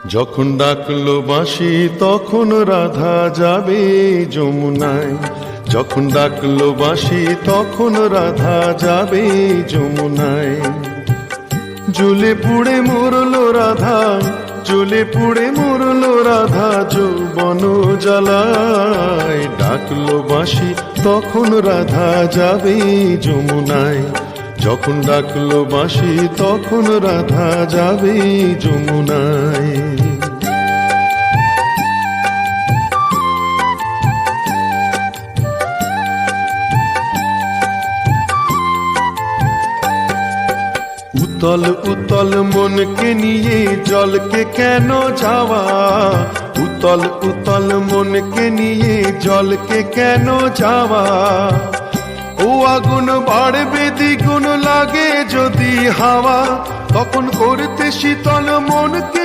যখন ডাকলো বাঁশি তখন রাধা যাবে যমুনায়। যখন ডাকলো বাঁশি তখন রাধা যাবে যমুনায়। জ্বলে পুড়ে মরলো রাধা, জ্বলে পুড়ে মরলো রাধা যৌবন জ্বালায়। ডাকলো বাঁশি তখন রাধা যাবে যমুনায়। যখন ডাকলো বাঁশি তখন রাধা যাবে যমুনায়। উতল উতল মনকে নিয়ে জলকে কেন যাওয়া, উতল উতল মনকে নিয়ে জলকে কেন যাওয়া। ও আগুন বাড়বে দ্বিগুণ লাগে যদি হাওয়া, তখন করতে শীতল মনকে